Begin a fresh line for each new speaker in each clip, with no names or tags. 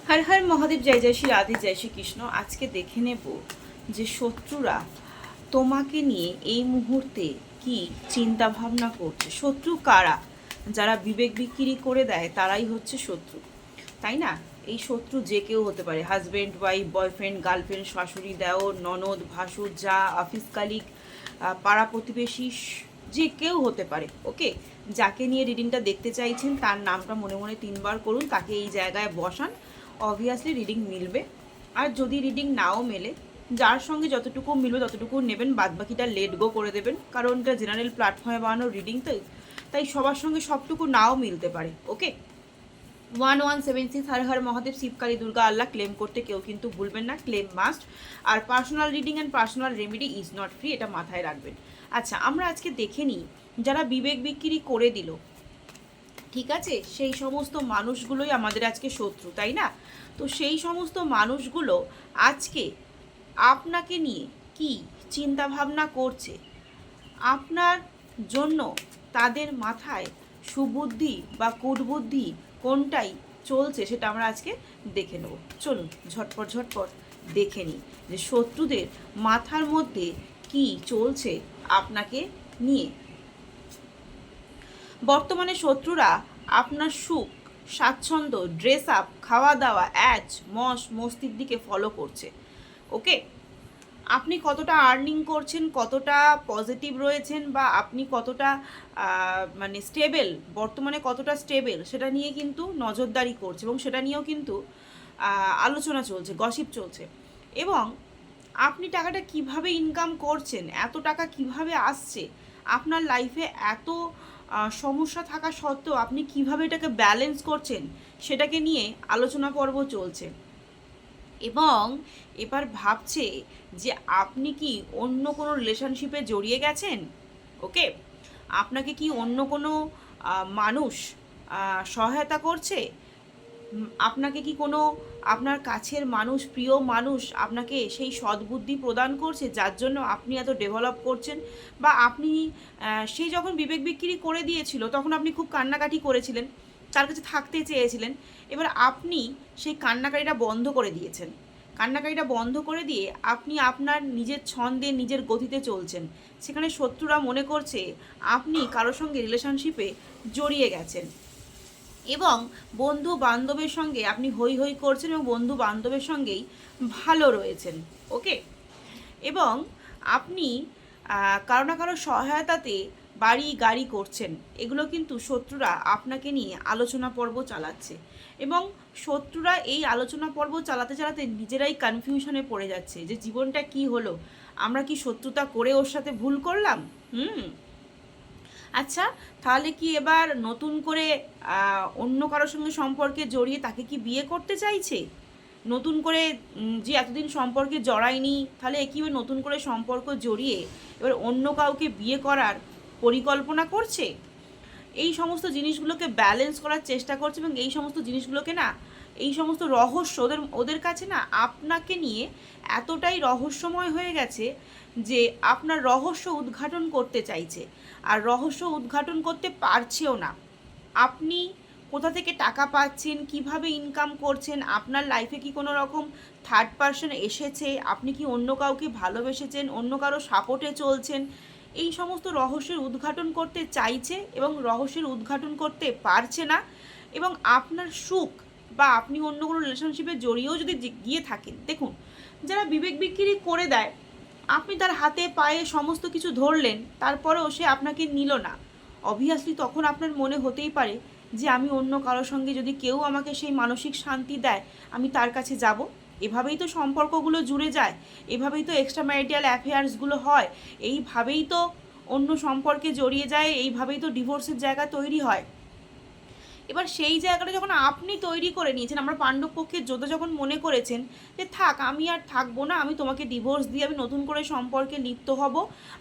হর হর মহাদেব, জয় জয় শ্রী রাধে, জয় শ্রী কৃষ্ণ। আজকে দেখে নেব যে শত্রুরা তোমাকে নিয়ে এই মুহূর্তে কি চিন্তা ভাবনা করছে। শত্রু কারা? যারা বিবেক বিক্রি করে দেয় তারাই হচ্ছে শত্রু, তাই না? এই শত্রু যে কেউ হতে পারে, হাজব্যান্ড, ওয়াইফ, বয়ফ্রেন্ড, গার্লফ্রেন্ড, শাশুড়ি, দেওর, ননদ, ভাসুর, যা, অফিস কালিগ, পাড়া প্রতিবেশী, যে কেউ হতে পারে। ওকে, যাকে নিয়ে রিডিংটা দেখতে চাইছেন তার নামটা মনে মনে 3বার করুন, তাকে এই জায়গায় বসান, অবভিয়াসলি রিডিং মিলবে। আর যদি রিডিং নাও মেলে, যার সঙ্গে যতটুকু মিলবে ততটুকু নেবেন, বাদবাকিটা লেট গো করে দেবেন, কারণ এটা জেনারেল প্ল্যাটফর্মে বানানো রিডিং, তাই সবার সঙ্গে সবটুকু নাও মিলতে পারে। ওকে, 1176 হর হর মহাদেব, শিবকালী, দুর্গা, আল্লাহ ক্লেম করতে কেউ কিন্তু ভুলবেন না, ক্লেম মাস্ট। আর personal reading and personal remedy is not free, এটা মাথায় রাখবেন। আচ্ছা, আমরা আজকে দেখে নিই যারা বিবেক বিক্রি করে দিল, ঠিক আছে, সেই সমস্ত মানুষগুলোই আমাদের আজকে শত্রু, তাই না? তো সেই সমস্ত মানুষগুলো আজকে আপনাকে নিয়ে কি চিন্তা ভাবনা করছে, আপনার জন্য তাদের মাথায় সুবুদ্ধি বা কুটবুদ্ধি কোনটাই চলছে, সেটা আমরা আজকে দেখে নেব। চলুন ঝটপট ঝটপট দেখে নিই যে শত্রুদের মাথার মধ্যে কি চলছে আপনাকে নিয়ে। বর্তমানে শত্রুরা আপনার সুখ, স্বাচ্ছন্দ্য, ড্রেস আপ, খাওয়া দাওয়া, মস্তির দিকে ফলো করছে। ওকে, আপনি কতটা আর্নিং করছেন, কতটা পজিটিভ রয়েছেন, বা আপনি কতটা মানে স্টেবল, বর্তমানে কতটা স্টেবল, সেটা নিয়ে কিন্তু নজরদারি করছে, এবং সেটা নিয়েও কিন্তু আলোচনা চলছে, গসিপ চলছে। এবং আপনি টাকাটা কিভাবে ইনকাম করছেন, এত টাকা কিভাবে আসছে, আপনার লাইফে এত সমস্যা থাকা সত্ত্বেও আপনি কিভাবে এটাকে ব্যালেন্স করছেন, সেটাকে নিয়ে আলোচনা পর্ব চলছে। এবং এবার ভাবছে যে আপনি কি অন্য কোনো রিলেশনশিপে জড়িয়ে গেছেন। ওকে, আপনাকে কি অন্য কোনো মানুষ সহায়তা করছে, আপনাকে কি কোনো আপনার কাছের মানুষ, প্রিয় মানুষ আপনাকে সেই সদ্বুদ্ধি প্রদান করছে যার জন্য আপনি এত ডেভেলপ করছেন। বা আপনি সে যখন বিবেক বিক্রি করে দিয়েছিল তখন আপনি খুব কান্নাকাটি করেছিলেন, তার কাছে থাকতে চেয়েছিলেন। এবার আপনি সেই কান্নাকাটিটা বন্ধ করে দিয়েছেন, কান্নাকাটিটা বন্ধ করে দিয়ে আপনি আপনার নিজের ছন্দে, নিজের গতিতে চলছেন। সেখানে শত্রুরা মনে করছে আপনি কারোর সঙ্গে রিলেশনশিপে জড়িয়ে গেছেন, এবং বন্ধু বান্ধবের সঙ্গে আপনি হই হই করছেন, এবং বন্ধু বান্ধবের সঙ্গেই ভালো রয়েছেন। ওকে, এবং আপনি কারো না কারো সহায়তাতে বাড়ি গাড়ি করছেন। এগুলো কিন্তু শত্রুরা আপনাকে নিয়ে আলোচনা পর্ব চালাচ্ছে, এবং শত্রুরা এই আলোচনা পর্ব চালাতে চালাতে নিজেরাই কনফিউশনে পড়ে যাচ্ছে যে জীবনটা কি হলো, আমরা কি শত্রুতা করে ওর সাথে ভুল করলাম। আচ্ছা, তাহলে কি এবার নতুন করে অন্য কারোর সঙ্গে সম্পর্কে জড়িয়ে তাকে কি বিয়ে করতে চাইছে? নতুন করে যে এতদিন সম্পর্কে জড়ায়নি, তাহলে কি নতুন করে সম্পর্ক জড়িয়ে এবার অন্য কাউকে বিয়ে করার পরিকল্পনা করছে? এই সমস্ত জিনিসগুলোকে ব্যালেন্স করার চেষ্টা করছে, এবং এই সমস্ত জিনিসগুলোকে না, এই সমস্ত রহস্য ওদের কাছে না আপনাকে নিয়ে এতটাই রহস্যময় হয়ে গেছে যে আপনার রহস্য উদ্ঘাটন করতে চাইছে, আর রহস্য উদ্ঘাটন করতে পারছেও না। আপনি কোথা থেকে টাকা পাচ্ছেন, কিভাবে ইনকাম করছেন, আপনার লাইফে কি কোনো রকম থার্ড পারসন এসেছে, আপনি কি অন্য কাউকে ভালোবেসেছেন, অন্য কারো সাপোর্টে চলছেন, এই সমস্ত রহস্যের উদ্ঘাটন করতে চাইছে এবং রহস্যের উদ্ঘাটন করতে পারছে না। এবং আপনার সুখ, বা আপনি অন্য কোনো রিলেশনশিপে জড়িয়েও যদি গিয়ে থাকেন, দেখুন, যারা বিবেক বিক্রি করে দেয়, আপনি তার হাতে পায়ে সমস্ত কিছু ধরলেন, তারপরেও সে আপনাকে নিল না, অবভিয়াসলি তখন আপনার মনে হতেই পারে যে আমি অন্য কারোর সঙ্গে যদি কেউ আমাকে সেই মানসিক শান্তি দেয়, আমি তার কাছে যাব। এভাবেই তো সম্পর্কগুলো জুড়ে যায়, এভাবেই তো এক্সট্রা ম্যারিটাল অ্যাফেয়ার্সগুলো হয়, এইভাবেই তো অন্য সম্পর্কে জড়িয়ে যায়, এইভাবেই তো ডিভোর্সের জায়গা তৈরি হয়। এবার সেই জায়গাটা যখন আপনি তৈরি করে নিয়েছেন, আমরা পাণ্ডব পক্ষের যোদ্ধা যখন মনে করেছেন যে থাক, আমি আর থাকবো না, আমি তোমাকে ডিভোর্স দিয়ে আমি নতুন করে সম্পর্কে লিপ্ত হব,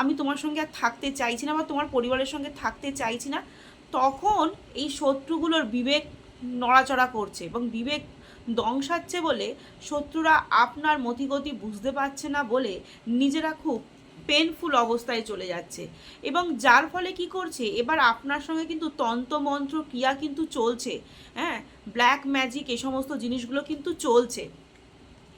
আমি তোমার সঙ্গে আর থাকতে চাইছি না, বা তোমার পরিবারের সঙ্গে থাকতে চাইছি না, তখন এই শত্রুগুলোর বিবেক নড়াচড়া করছে, এবং বিবেক দংশাচ্ছে বলে শত্রুরা আপনার মতিগতি বুঝতে পারছে না বলে নিজেরা খুব পেনফুল অবস্থায় চলে যাচ্ছে, এবং যার ফলে কি করছে, এবার আপনার সঙ্গে কিন্তু তন্ত্রমন্ত্র ক্রিয়া কিন্তু চলছে, হ্যাঁ, ব্ল্যাক ম্যাজিক এই সমস্ত জিনিসগুলো কিন্তু চলছে।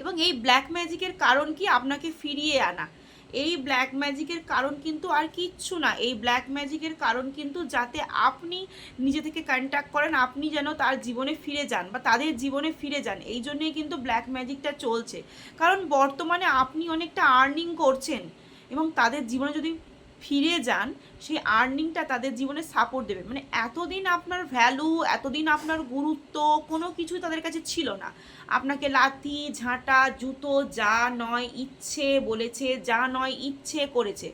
এবং এই ব্ল্যাক ম্যাজিকের কারণ কি, আপনাকে ফিরিয়ে আনা। এই ব্ল্যাক ম্যাজিকের কারণ কিন্তু আর কিচ্ছু না, এই ব্ল্যাক ম্যাজিকের কারণ কিন্তু যাতে আপনি নিজে থেকে কন্ট্যাক্ট করেন, আপনি যেন তার জীবনে ফিরে যান বা তাদের জীবনে ফিরে যান, এই জন্যই কিন্তু ব্ল্যাক ম্যাজিকটা চলছে। কারণ বর্তমানে আপনি অনেকটা আর্নিং করছেন, এবং তাদের জীবনে যদি ফিরে যান, সেই আর্নিংটা তাদের জীবনে সাপোর্ট দেবে। মানে এতদিন আপনার ভ্যালু, এতদিন আপনার গুরুত্ব কোনো কিছুই তাদের কাছে ছিল না। আপনাকে লাথি ঝাঁটা জুতো যা নয় ইচ্ছে বলেছে, যা নয় ইচ্ছে করেছে।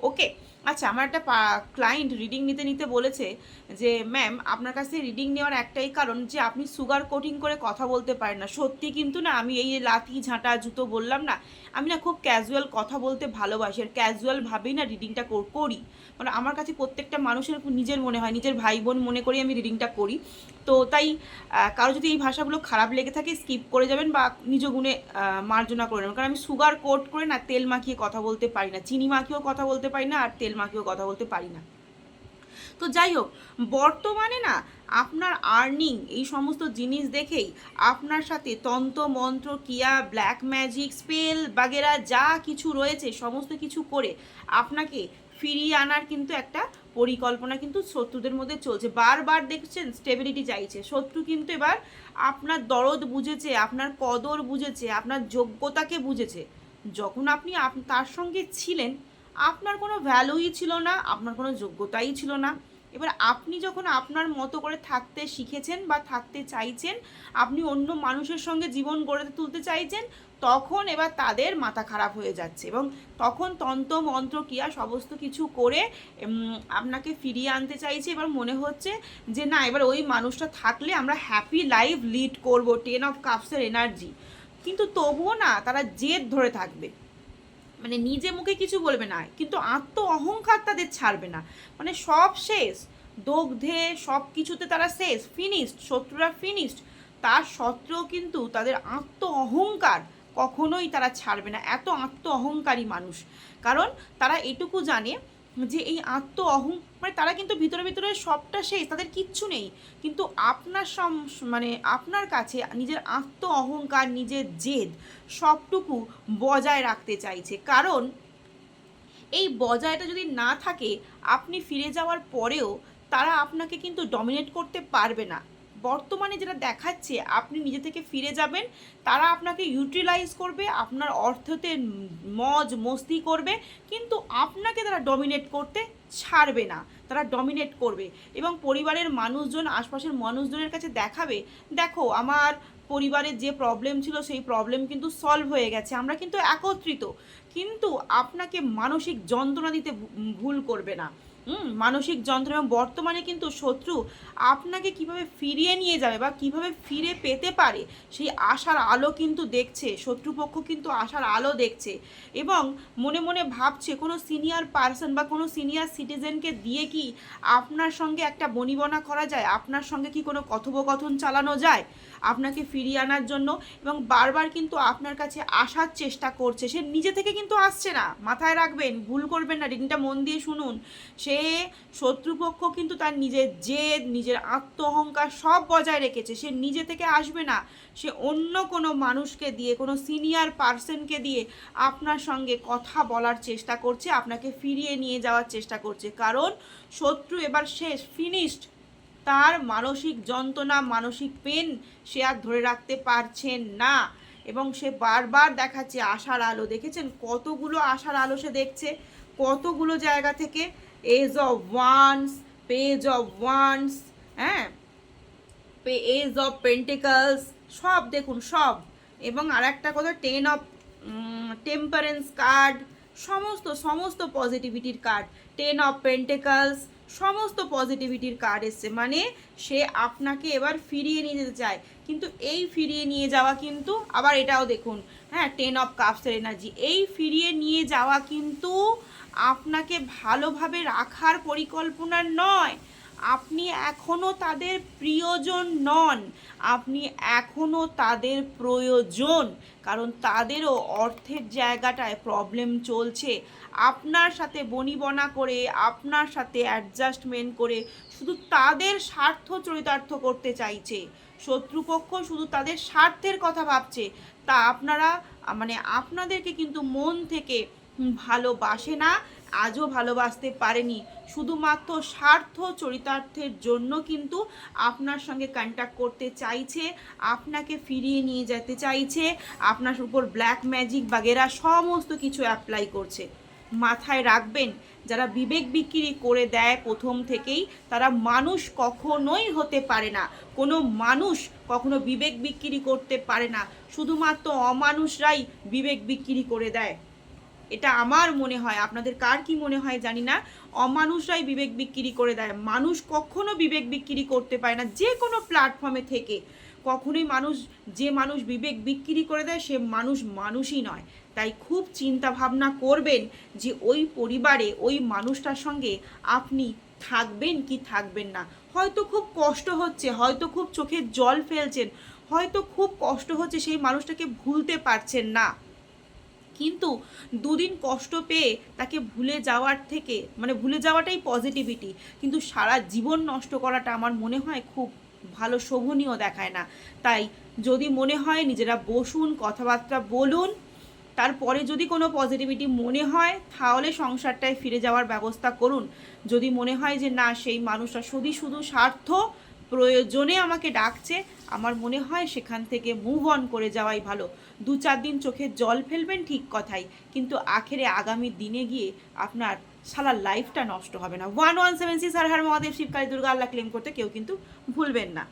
ওকে, আচ্ছা, আমার একটা ক্লায়েন্ট রিডিং নিতে নিতে বলেছে যে ম্যাম, আপনার কাছ থেকে রিডিং নেওয়ার একটাই কারণ যে আপনি সুগার কোটিং করে কথা বলতে পারেন না। সত্যি কিন্তু না, আমি এই লাথি ঝাঁটা জুতো বললাম না, আমি না খুব ক্যাজুয়াল কথা বলতে ভালোবাসি, আর ক্যাজুয়ালভাবেই না রিডিংটা করি। মানে আমার কাছে প্রত্যেকটা মানুষের নিজের মনে হয়, নিজের ভাই বোন মনে করি আমি রিডিংটা করি। তো তাই কারো যদি এই ভাষাগুলো খারাপ লেগে থাকে স্কিপ করে যাবেন বা নিজ গুণে মার্জনা করে নেবেন, কারণ আমি সুগার কোট করে না তেল মাখিয়ে কথা বলতে পারি না, চিনি মাখিয়েও কথা বলতে পারি না, আর তেল মাখিয়েও কথা বলতে পারি না। তো যাই হোক, বর্তমানে না আপনার আর্নিং এই সমস্ত জিনিস দেখেই আপনার সাথে তন্ত্র মন্ত্র ক্রিয়া ব্ল্যাক ম্যাজিক স্পেল বাগেরা যা কিছু রয়েছে সমস্ত কিছু করে আপনাকে ফিরিয়ে আনার কিন্তু একটা পরিকল্পনা কিন্তু শত্রুদের মধ্যে চলছে। বারবার দেখছেন স্টেবিলিটি চাইছে শত্রু, কিন্তু এবার আপনার দরদ বুঝেছে, আপনার কদর বুঝেছে, আপনার যোগ্যতাকে বুঝেছে। যখন আপনি তার সঙ্গে ছিলেন, আপনার কোনো ভ্যালুই ছিল না, আপনার কোনো যোগ্যতাই ছিল না। এবার আপনি যখন আপনার মতো করে থাকতে শিখেছেন বা থাকতে চাইছেন, আপনি অন্য মানুষের সঙ্গে জীবন গড়ে তুলতে চাইছেন, তখন এবার তাদের মাথা খারাপ হয়ে যাচ্ছে, এবং তখন তন্ত্র মন্ত্র ক্রিয়া সমস্ত কিছু করে আপনাকে ফিরিয়ে আনতে চাইছে। এবার মনে হচ্ছে যে না, এবার ওই মানুষটা থাকলে আমরা হ্যাপি লাইফ লিড করব, 10 অফ কাপসের এনার্জি। কিন্তু তবুও না, তারা জেদ ধরে থাকবে, মানে নিজে মুখে কিছু বলবে না, কিন্তু আত্ম অহংকার তাদের ছাড়বে না। মানে সব শেষ, দগ্ধে সব কিছুতে তারা শেষ, ফিনিশড, শত্রুরা ফিনিশড। তার সত্ত্বেও কিন্তু তাদের আত্ম অহংকার কখনোই তারা ছাড়বে না, এত আত্ম অহংকারী মানুষ। কারণ তারা এটুকু জানে যে এই মানে তারা কিন্তু ভিতরে ভিতরে সবটা শেষ, তাদের কিচ্ছু নেই, কিন্তু আপনার মানে আপনার কাছে নিজের আত্ম অহংকার, নিজের জেদ সবটুকু বজায় রাখতে চাইছে। কারণ এই বজায়টা যদি না থাকে, আপনি ফিরে যাওয়ার পরেও তারা আপনাকে কিন্তু ডমিনেট করতে পারবে না। বর্তমানে যেটা দেখাচ্ছে, আপনি নিজে থেকে ফিরে যাবেন, তারা আপনাকে ইউটিলাইজ করবে, আপনার অর্থতে মজ মস্তি করবে, কিন্তু আপনাকে তারা ডমিনেট করতে ছাড়বে না, তারা ডমিনেট করবে। এবং পরিবারের মানুষজন, আশপাশের মানুষজনের কাছে দেখাবে, দেখো আমার পরিবারের যে প্রবলেম ছিল সেই প্রবলেম কিন্তু সলভ হয়ে গেছে, আমরা কিন্তু একত্রিত। কিন্তু আপনাকে মানসিক যন্ত্রণা দিতে ভুল করবে না। মানসিক যন্ত্রণা। এবং বর্তমানে কিন্তু শত্রু আপনাকে কিভাবে ফিরিয়ে নিয়ে যাবে বা কিভাবে ফিরে পেতে পারে সেই আশার আলো কিন্তু দেখছে, শত্রুপক্ষ কিন্তু আশার আলো দেখছে, এবং মনে মনে ভাবছে কোনো সিনিয়র পার্সন বা কোনো সিনিয়র সিটিজেনকে দিয়ে কি আপনার সঙ্গে একটা বনিবনা করা যায়, আপনার সঙ্গে কি কোনো কথোপকথন চালানো যায় আপনাকে ফিরিয়ে আনার জন্য। এবং বারবার কিন্তু আপনার কাছে আসার চেষ্টা করছে, সে নিজে থেকে কিন্তু আসছে না, মাথায় রাখবেন, ভুল করবেন না, রিডিংটা মন দিয়ে শুনুন। সে শত্রুপক্ষ কিন্তু তার নিজের জেদ, নিজের আত্ম অহংকার সব বজায় রেখেছে, সে নিজে থেকে আসবে না, সে অন্য কোনো মানুষকে দিয়ে, কোনো সিনিয়র পার্সনকে দিয়ে আপনার সঙ্গে কথা বলার চেষ্টা করছে, আপনাকে ফিরিয়ে নিয়ে যাওয়ার চেষ্টা করছে। কারণ শত্রু এবার শেষ, ফিনিশড। তার মানসিক যন্ত্রণা, মানসিক পেন সে আর ধরে রাখতে পারছেন না, এবং সে বারবার দেখাচ্ছে আশার আলো। দেখেছেন কতগুলো আশার আলো সে দেখছে, কতগুলো জায়গা থেকে, ace of wands, page of wands, হ্যাঁ, এজ অফ পেন্টিকলস, সব দেখুন সব। এবং আর একটা কথা, 10 অফ টেম্পারেন্স কার্ড, সমস্ত সমস্ত পজিটিভিটির কার্ড, 10 অফ পেন্টিকলস, সমস্ত পজিটিভিটির কার্ড এসছে। মানে সে আপনাকে এবার ফিরিয়ে নিয়ে যেতে চায়, কিন্তু এই ফিরিয়ে নিয়ে যাওয়া কিন্তু আবার এটাও দেখুন, হ্যাঁ, 10 অফ কাপসের এনার্জি, এই ফিরিয়ে নিয়ে যাওয়া কিন্তু আপনাকে ভালোভাবে রাখার পরিকল্পনা নয়, আপনি এখনও তাদের প্রিয়জন নন, আপনি এখনও তাদের প্রয়োজন, কারণ তাদেরও অর্থের জায়গাটায় প্রবলেম চলছে। আপনার সাথে বনিবনা করে, আপনার সাথে অ্যাডজাস্টমেন্ট করে শুধু তাদের স্বার্থ চরিতার্থ করতে চাইছে। শত্রুপক্ষ শুধু তাদের স্বার্থের কথা ভাবছে, তা আপনারা মানে আপনাদেরকে কিন্তু মন থেকে ভালোবাসে না, আজও ভালোবাসতে পারেনি। শুধুমাত্র স্বার্থ চরিতার্থের জন্য কিন্তু আপনার সঙ্গে কন্ট্যাক্ট করতে চাইছে, আপনাকে ফিরিয়ে নিয়ে যেতে চাইছে, আপনার উপর ব্ল্যাক ম্যাজিক বাগেরা সমস্ত কিছু অ্যাপ্লাই করছে। মাথায় রাখবেন, যারা বিবেক বিক্রি করে দেয় প্রথম থেকেই, তারা মানুষ কখনোই হতে পারে না। কোনো মানুষ কখনো বিবেক বিক্রি করতে পারে না, শুধুমাত্র অমানুষরাই বিবেক বিক্রি করে দেয়। এটা আমার মনে হয়, আপনাদের কার কি মনে হয় জানি না। অমানুষরাই বিবেক বিক্রি করে দেয়, মানুষ কখনো বিবেক বিক্রি করতে পারে না। যে কোনো প্ল্যাটফর্মে থেকে কখনোই যে মানুষ বিবেক বিক্রি করে দেয় সে মানুষই নয়। তাই খুব চিন্তা ভাবনা করবেন যে ওই পরিবারে ওই মানুষটার সঙ্গে আপনি থাকবেন কি থাকবেন না। হয়তো খুব কষ্ট হচ্ছে, হয়তো খুব চোখের জল ফেলছেন, হয়তো খুব কষ্ট হচ্ছে, সেই মানুষটাকে ভুলতে পারছেন না, কিন্তু দুদিন কষ্ট পেয়ে তাকে ভুলে যাওয়ার থেকে মানে ভুলে যাওয়াটাই পজিটিভিটি, কিন্তু সারা জীবন নষ্ট করাটা আমার মনে হয় খুব ভালো শোভনীয় দেখায় না। তাই যদি মনে হয় নিজেরা বসুন, কথাবার্তা বলুন, তারপরে যদি কোনো পজিটিভিটি মনে হয় তাহলে সংসারটায় ফিরে যাওয়ার ব্যবস্থা করুন। যদি মনে হয় যে না, সেই মানুষটা শুধু স্বার্থ প্রয়োজনে আমাকে ডাকছে, আমার মনে হয় সেখান থেকে মুভ অন করে যাওয়াই ভালো। 2-4 দিন চোখে জল ফেলবেন ঠিক কথাই, কিন্তু আখেরে আগামী দিনে গিয়ে আপনার সারা লাইফটা নষ্ট হবে না। 1176 হর হর মহাদেব, শিবকালী, দুর্গা, আল্লাহ ক্লেম করতে কেউ কিন্তু ভুলবেন না।